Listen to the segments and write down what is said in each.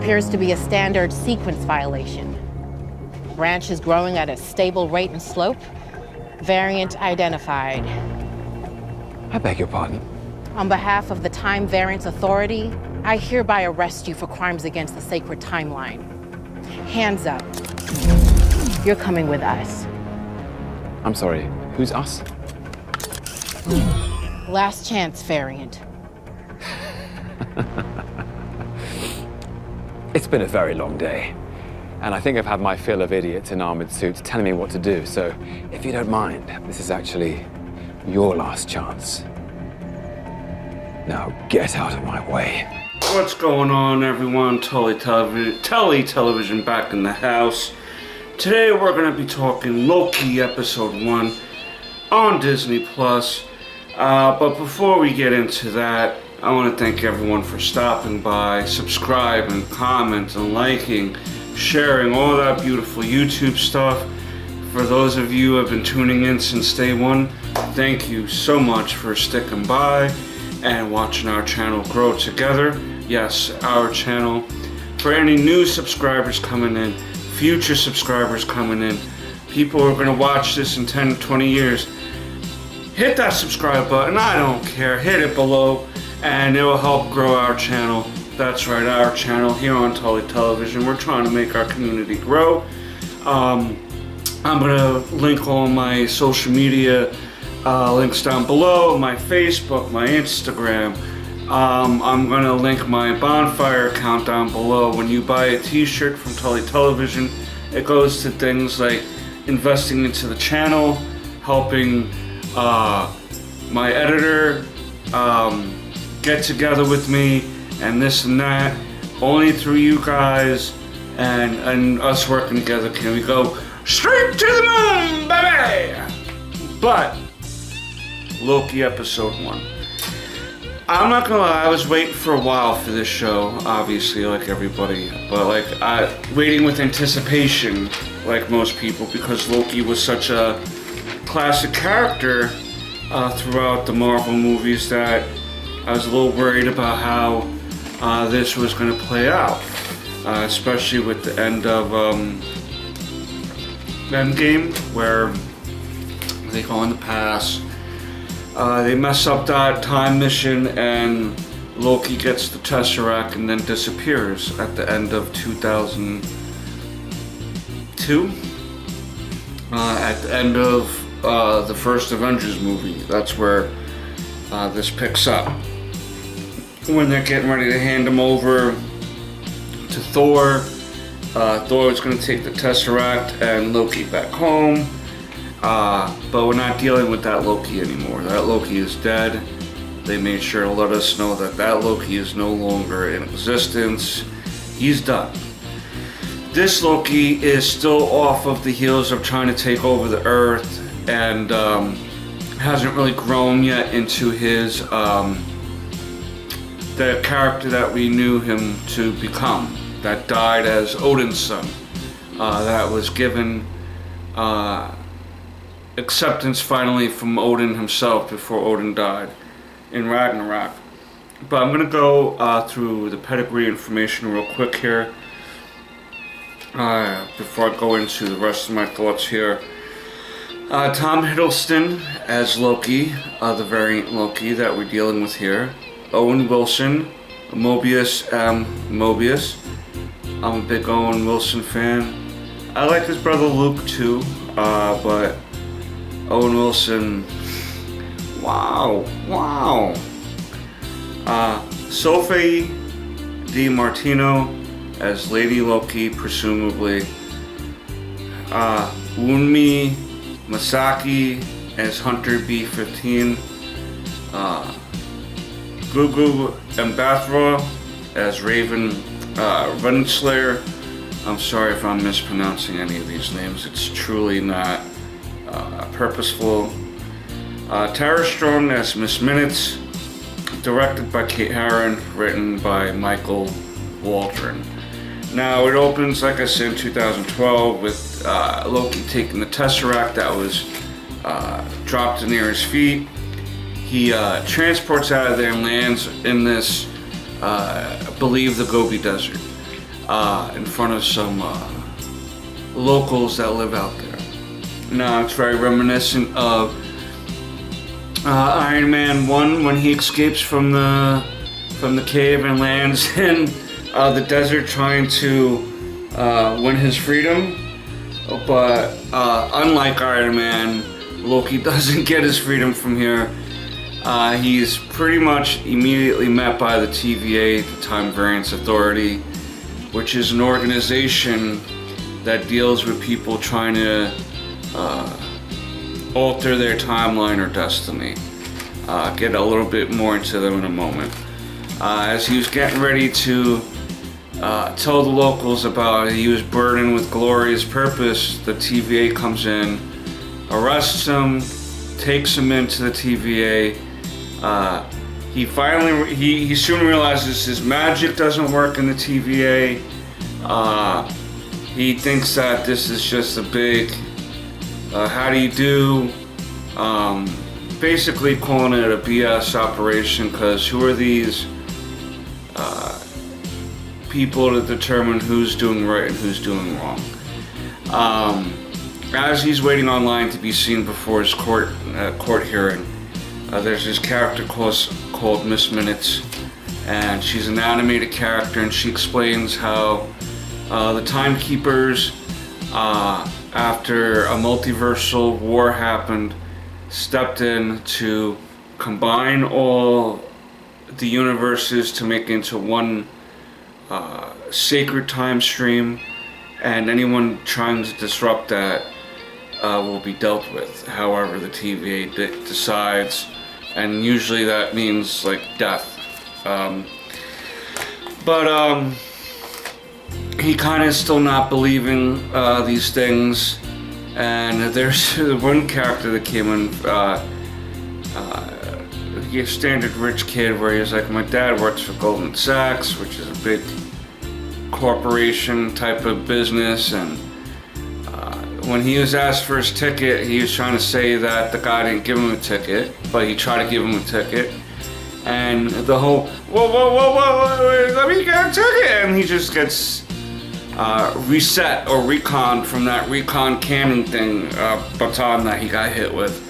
Appears to be a standard sequence violation. Branch is growing at a stable rate and slope. Variant identified. I beg your pardon? On behalf of the Time Variance Authority, I hereby arrest you for crimes against the sacred timeline. Hands up. You're coming with us. I'm sorry, who's us? Last chance, Variant. It's been a very long day, and I think I've had my fill of idiots in armored suits telling me what to do, so if you don't mind, this is actually your last chance. Now get out of my way. What's going on, everyone? Telly Television back in the house. Today we're going to be talking Loki Episode 1 on DisneyPlus. But before we get into that, I want to thank everyone for stopping by, subscribing, commenting, liking, sharing, all that beautiful YouTube stuff. For those of you who have been tuning in since day one, thank you so much for sticking by and watching our channel grow together. Yes, our channel. For any new subscribers coming in, future subscribers coming in, people who are going to watch this in 10, 20 years, hit that subscribe button. I don't care. Hit it below, and it will help grow our channel. That's right, our channel here on Telly Television. We're trying to make our community grow. I'm going to link all my social media links down below, my Facebook, my Instagram. I'm going to link my bonfire account down below. When you buy a t-shirt from Telly Television, it goes to things like investing into the channel, helping my editor get together with me, and this and that. Only through you guys and us working together can we go straight to the moon, baby! But Loki Episode 1. I'm not gonna lie, I was waiting for a while for this show, obviously, like everybody, but waiting with anticipation, like most people, because Loki was such a classic character throughout the Marvel movies that I was a little worried about how this was gonna play out, especially with the end of Endgame, where they go in the past. They mess up that time mission, and Loki gets the Tesseract and then disappears at the end of 2002. At the end of the first Avengers movie, that's where this picks up. When they're getting ready to hand him over to Thor, Thor is going to take the Tesseract and Loki back home. But we're not dealing with that Loki anymore. That Loki is dead. They made sure to let us know that that Loki is no longer in existence. He's done. This Loki is still off of the heels of trying to take over the Earth, and hasn't really grown yet into his the character that we knew him to become. That died as Odin's son. That was given acceptance finally from Odin himself before Odin died in Ragnarok. But I'm going to go through the pedigree information real quick here before I go into the rest of my thoughts here. Tom Hiddleston as Loki, the variant Loki that we're dealing with here. Owen Wilson, Mobius. I'm a big Owen Wilson fan. I like his brother Luke too, but Owen Wilson, wow. Sophie Di-Martino as Lady Loki, presumably. Wunmi Masaki as Hunter B-15. Gugu Mbatha as Raven Renslayer. I'm sorry if I'm mispronouncing any of these names. It's truly not purposeful. Tara Strong as Miss Minutes, directed by Kate Herron, written by Michael Waldron. Now it opens, like I said, in 2012 with Loki taking the Tesseract that was dropped near his feet. He transports out of there and lands in this, I believe, the Gobi Desert. in front of some locals that live out there. Now it's very reminiscent of Iron Man 1 when he escapes from the cave and lands in the desert trying to win his freedom. But unlike Iron Man, Loki doesn't get his freedom from here. He's pretty much immediately met by the T.V.A, the Time Variance Authority, which is an organization that deals with people trying to alter their timeline or destiny. Get a little bit more into them in a moment. As he was getting ready to tell the locals about he was burdened with glorious purpose, the T.V.A comes in, arrests him, takes him into the T.V.A. He soon realizes his magic doesn't work in the T.V.A. He thinks that this is just a big how do you do, basically calling it a BS operation, because who are these people to determine who's doing right and who's doing wrong. As he's waiting online to be seen before his court hearing, there's this character called Miss Minutes, and she's an animated character, and she explains how the Timekeepers, after a multiversal war happened, stepped in to combine all the universes to make into one sacred time stream, and anyone trying to disrupt that will be dealt with however the TVA decides, and usually that means like death. But he kind of still not believing these things, and there's one character that came in, a standard rich kid, where he's like, my dad works for Goldman Sachs, which is a big corporation type of business, and when he was asked for his ticket, he was trying to say that the guy didn't give him a ticket, but he tried to give him a ticket, and the whole, whoa, let me get a ticket, and he just gets reset or reconned from that recon cannon thing, baton that he got hit with.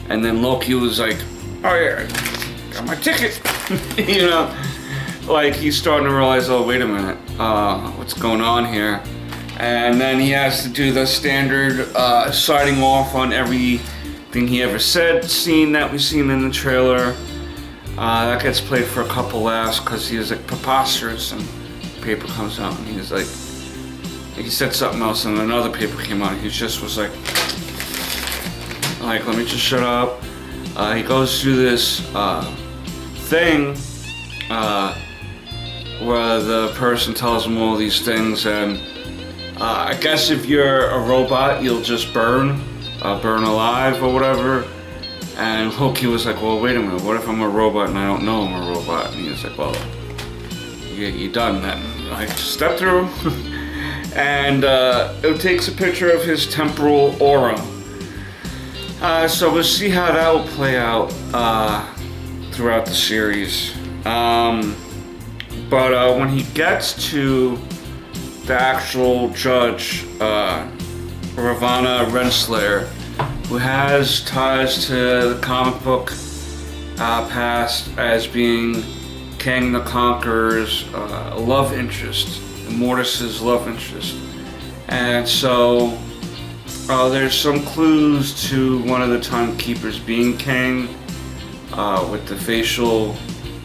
And then Loki was like, oh yeah, got my ticket. You know, like he's starting to realize, oh wait a minute, what's going on here? And then he has to do the standard signing off on everything he ever said scene that we've seen in the trailer. That gets played for a couple laughs because he was like preposterous, and paper comes out and he's like, he said something else and another paper came out. He just was like, let me just shut up. He goes through this thing where the person tells him all these things, and I guess if you're a robot, you'll just burn alive or whatever. And Loki was like, well, wait a minute, what if I'm a robot and I don't know I'm a robot? And he was like, well, you're done then. I just step through. And it takes a picture of his temporal aura. So we'll see how that will play out throughout the series. But when he gets to the actual judge, Ravonna Renslayer, who has ties to the comic book past as being Kang the Conqueror's love interest, Mortis's love interest. And so there's some clues to one of the Timekeepers being Kang, with the facial,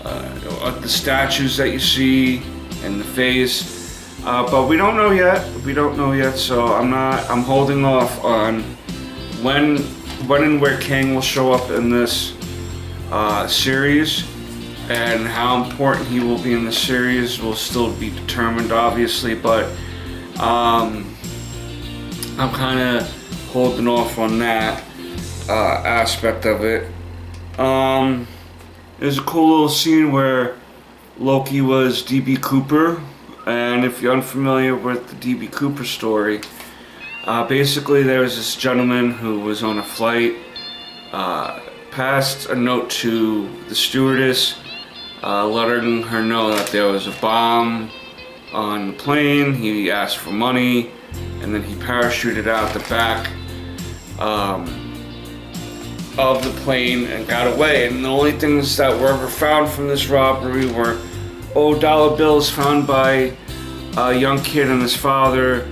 the statues that you see and the face. But we don't know yet. So I'm holding off on when and where Kang will show up in this series, and how important he will be in the series will still be determined, obviously, but I'm kind of holding off on that aspect of it. There's a cool little scene where Loki was D.B. Cooper, and if you're unfamiliar with the D.B. Cooper story, basically there was this gentleman who was on a flight, passed a note to the stewardess, letting her know that there was a bomb on the plane. He asked for money, and then he parachuted out the back of the plane and got away. And the only things that were ever found from this robbery were $1 bills found by a young kid and his father,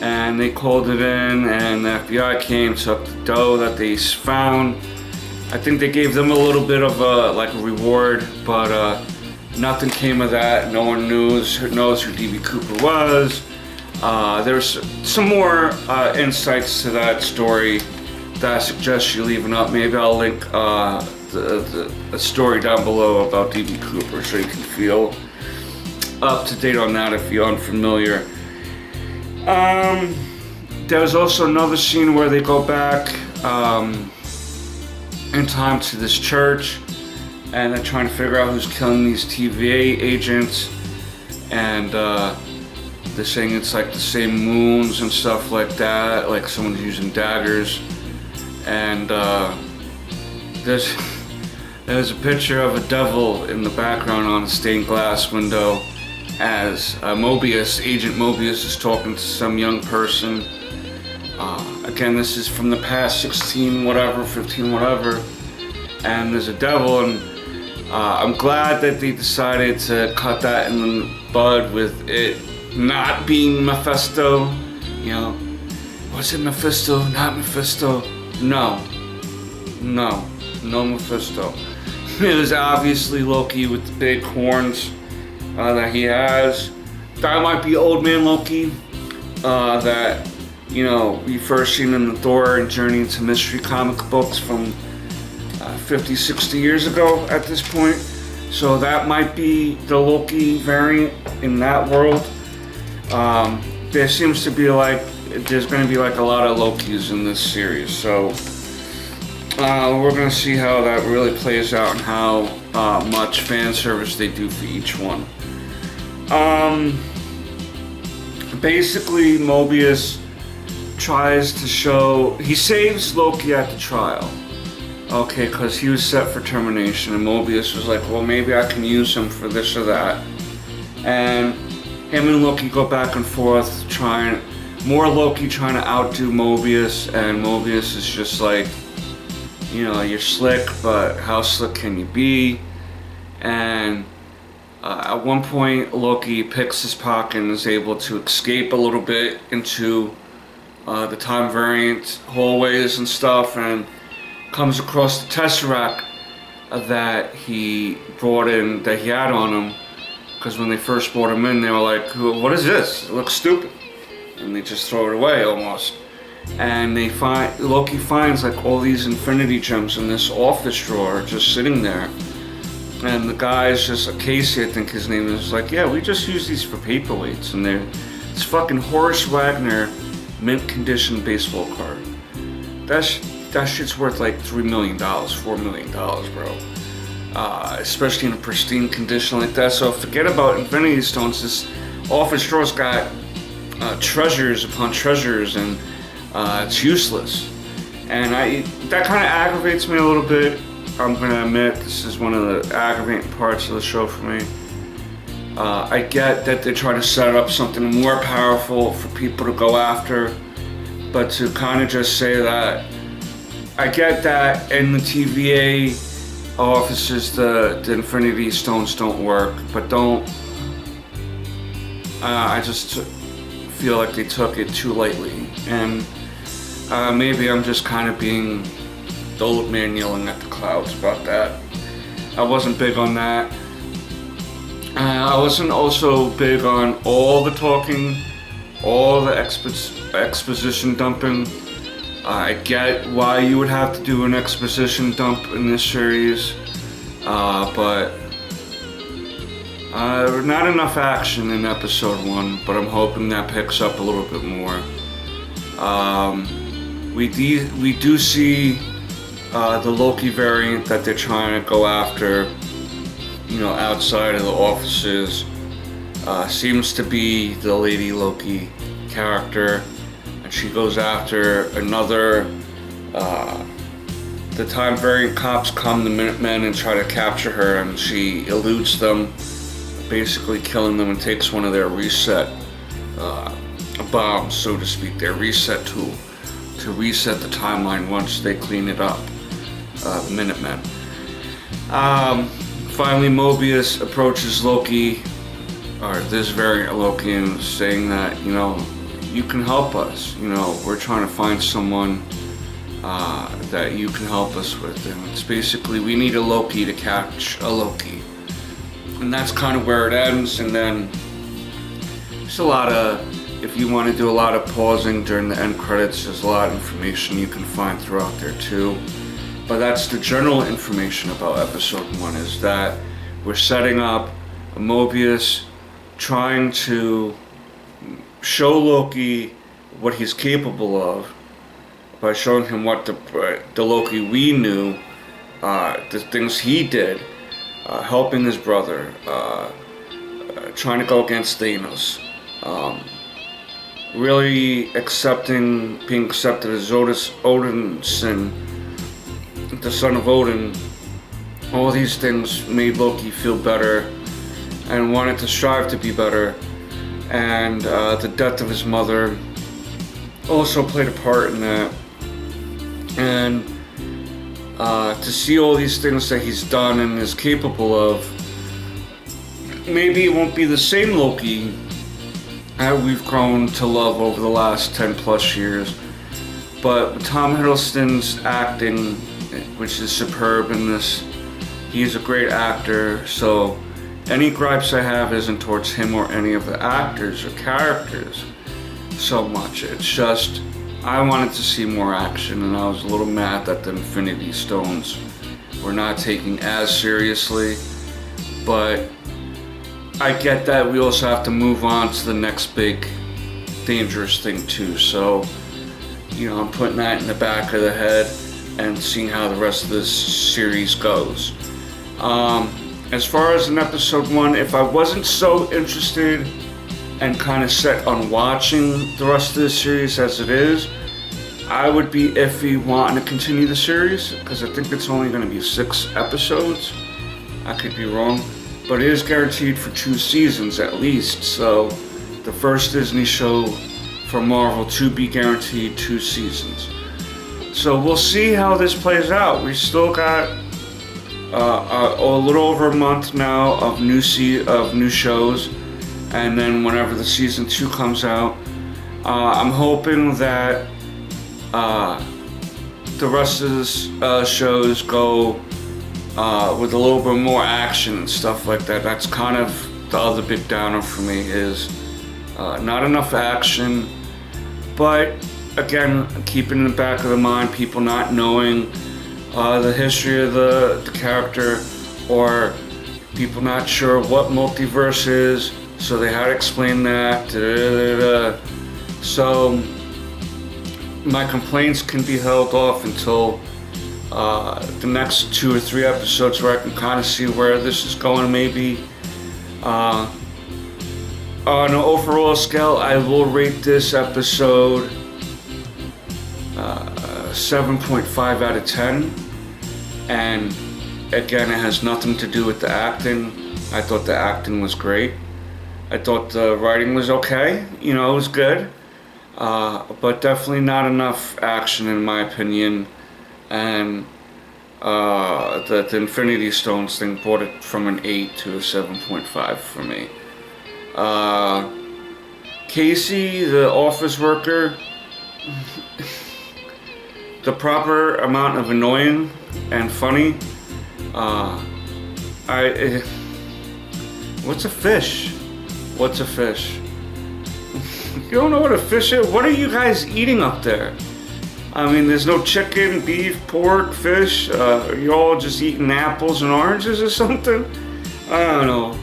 and they called it in, and the FBI came, took the dough that they found. I think they gave them a little bit of a reward, but nothing came of that. No one knows who D.B. Cooper was. There's some more insights to that story that I suggest you leave it up. Maybe I'll link the story down below about D.B. Cooper so you can feel up to date on that if you're unfamiliar. There's also another scene where they go back in time to this church, and they're trying to figure out who's killing these T.V.A. agents, and they're saying it's like the same moons and stuff like that, like someone's using daggers. And there's a picture of a devil in the background on a stained glass window as Agent Mobius is talking to some young person. Again, this is from the past 16 whatever, 15 whatever, and there's a devil, and I'm glad that they decided to cut that in the bud with it not being Mephisto. You know, was it Mephisto? Not Mephisto? No Mephisto. It was obviously Loki with the big horns that he has. That might be Old Man Loki that, you know, we first seen in the Thor and Journey into Mystery comic books from 50, 60 years ago at this point. So that might be the Loki variant in that world. There seems to be there's going to be a lot of Lokis in this series. So we're going to see how that really plays out and how much fan service they do for each one. Basically, Mobius tries to he saves Loki at the trial. Okay, because he was set for termination, and Mobius was like, well, maybe I can use him for this or that. And him and Loki go back and forth, Loki trying to outdo Mobius, and Mobius is just like, you know, you're slick, but how slick can you be? And at one point, Loki picks his pocket and is able to escape a little bit into the time variant hallways and stuff, and comes across the Tesseract that he brought in, that he had on him. Because when they first brought him in, they were like, what is this? It looks stupid. And they just throw it away almost. And Loki finds all these Infinity Gems in this office drawer just sitting there. And the guy's just, Casey, I think his name is, like, yeah, we just use these for paperweights. And it's fucking Horace Wagner mint condition baseball card. That shit's worth like $3 million, $4 million, bro. Especially in a pristine condition like that. So forget about Infinity Stones. This office drawer's got treasures upon treasures, and it's useless. And that kind of aggravates me a little bit. I'm gonna admit, this is one of the aggravating parts of the show for me. I get that they're trying to set up something more powerful for people to go after, but to kind of just say that, I get that in the T.V.A. offices the Infinity Stones don't work, but I just feel like they took it too lightly, and maybe I'm just kind of being the old man yelling at the clouds about that. I wasn't big on that. I wasn't also big on all the talking, all the exposition dumping. I get why you would have to do an exposition dump in this series, but not enough action in episode 1, but I'm hoping that picks up a little bit more. We do see the Loki variant that they're trying to go after, you know, outside of the offices. Seems to be the Lady Loki character. And she goes after another, the time variant cops come, the Minutemen, and try to capture her, and she eludes them basically killing them and takes one of their reset bombs, so to speak, their reset tool, to reset the timeline once they clean it up, the Minutemen. Finally, Mobius approaches Loki, or this variant of Loki, and saying that, you know, you can help us. You know, we're trying to find someone that you can help us with. And it's basically, we need a Loki to catch a Loki. And that's kind of where it ends. And then there's a lot of, if you want to do a lot of pausing during the end credits, there's a lot of information you can find throughout there too. But that's the general information about episode 1, is that we're setting up a Mobius trying to show Loki what he's capable of by showing him what the Loki we knew, the things he did, helping his brother, trying to go against Thanos, really being accepted as Odinson, the son of Odin. All these things made Loki feel better and wanted to strive to be better. And the death of his mother also played a part in that. And to see all these things that he's done and is capable of, maybe it won't be the same Loki that we've grown to love over the last 10 plus years. But Tom Hiddleston's acting, which is superb in this, he's a great actor, so any gripes I have isn't towards him or any of the actors or characters so much. It's just, I wanted to see more action, and I was a little mad that the Infinity Stones were not taken as seriously. But I get that we also have to move on to the next big dangerous thing too. So, you know, I'm putting that in the back of the head and seeing how the rest of this series goes. As far as in episode 1, if I wasn't so interested and kind of set on watching the rest of the series as it is, I would be iffy wanting to continue the series, because I think it's only going to be 6 episodes. I could be wrong, but it is guaranteed for 2 seasons at least, so the first Disney show for Marvel to be guaranteed 2 seasons. So we'll see how this plays out. We still got a little over a month now of new shows, and then whenever the season 2 comes out, I'm hoping that the rest of the shows go with a little bit more action and stuff like that. That's kind of the other big downer for me, is not enough action. But again, keeping in the back of the mind, people not knowing the history of the character, or people not sure what multiverse is, so they had to explain that. So my complaints can be held off until the next 2 or 3 episodes, where I can kind of see where this is going. Maybe on an overall scale, I will rate this episode 7.5 out of 10. And again, it has nothing to do with the acting. I thought the acting was great. I thought the writing was okay. You know, it was good. But definitely not enough action in my opinion. And the Infinity Stones thing brought it from an 8 to a 7.5 for me. Casey, the office worker, the proper amount of annoying and funny. What's a fish? What's a fish? You don't know what a fish is? What are you guys eating up there? I mean, there's no chicken, beef, pork, fish. You all just eating apples and oranges or something? I don't know.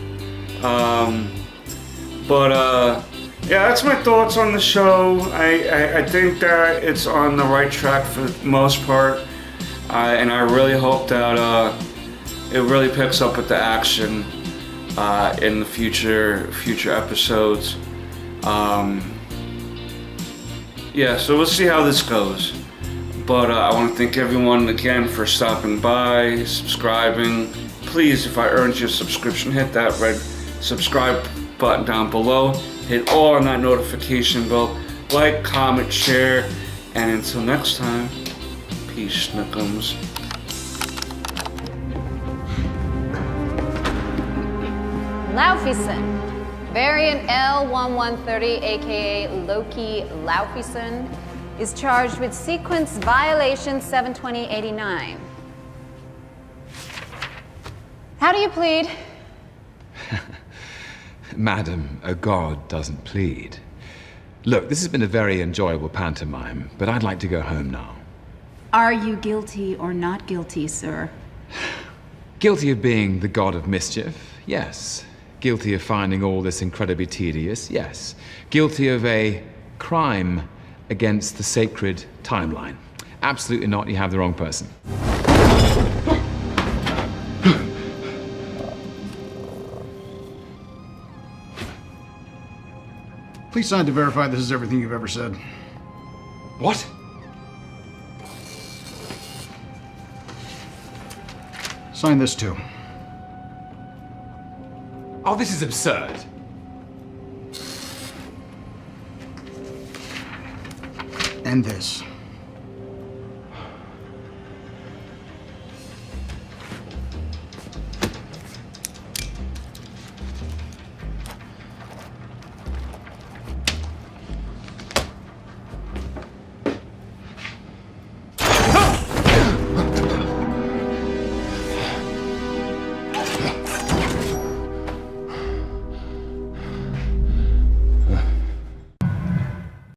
Yeah, that's my thoughts on the show. I think that it's on the right track for the most part. And I really hope that it really picks up with the action in the future episodes. Yeah, so we'll see how this goes. But I want to thank everyone again for stopping by, subscribing. Please, if I earned your subscription, hit that red subscribe button down below. Hit all on that notification bell. Like, comment, share. And until next time, peace, Snookums. Laufeyson. Variant L1130, aka Loki Laufeyson, is charged with sequence violation 72089. How do you plead? Madam, a god doesn't plead. Look, this has been a very enjoyable pantomime, but I'd like to go home now. Are you guilty or not guilty, sir? Guilty of being the god of mischief? Yes. Guilty of finding all this incredibly tedious? Yes. Guilty of a crime against the sacred timeline? Absolutely not. You have the wrong person. Please sign to verify this is everything you've ever said. What? Sign this too. Oh, this is absurd. And this.